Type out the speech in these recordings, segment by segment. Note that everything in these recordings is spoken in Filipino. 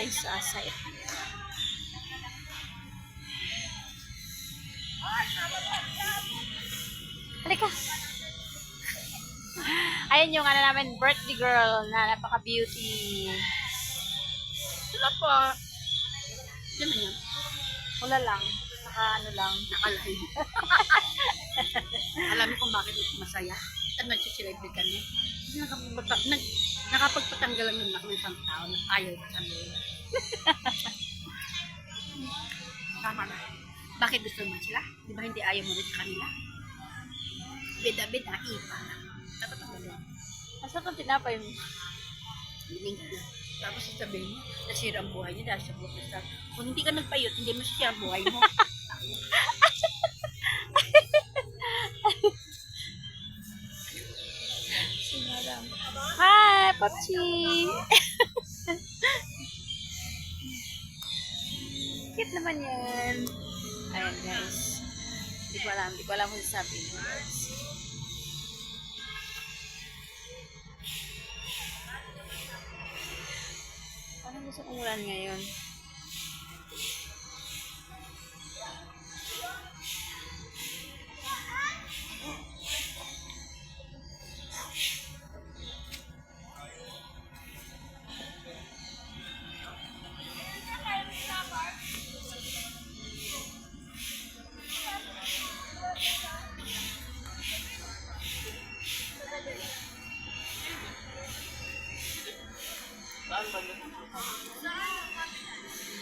is aside. Halika. Ayan yung ano namin, birthday girl na napaka-beauty. Sila po. Yan na yan. Wala lang. Ano lang. Nakalahin. Alam mo kung bakit masaya. At nagsiselebrate kami. Nakapagpatanggal lang naman ako ng isang tao na ayaw ko sa nila. Tama na. Bakit gusto naman sila? Di ba hindi ayaw mo rin sa kanila? Bida-bida, ipa lang. Tatatanggal lang. Asa kung tinapay mo? Hiling ko. Tapos sasabihin mo, nasira ang buhay niya dahil sa buhay niya. Kung hindi ka nagpayot, hindi masisira ang buhay mo. Hi, Popchi! Cute naman yan. Ayan guys. Hindi ko alam kung sasabihin mo guys. Parang gusto kong ulan ngayon.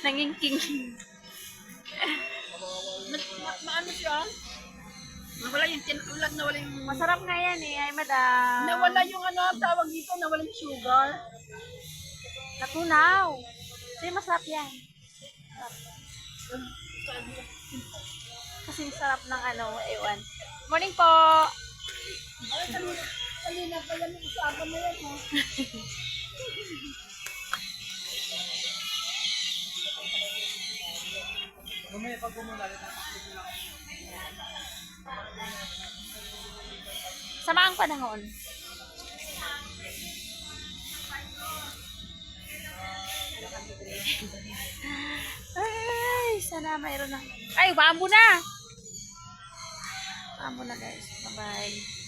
Nangingking. Maano siya? Nawala yung tinulag, nawala yung... Masarap nga yan eh, ay madam. Nawala yung ano, tawag dito, nawala yung sugar. Natunaw. Kasi masarap yan. Kasi sarap ng ano, ewan. Morning po. Ay, kanina pala yung usapan mo yan, ha? Bumili pag bumula. Samaang panahon. Ay, sana mayroon na. Ay, bambu na. Bambu na guys. Bye-bye.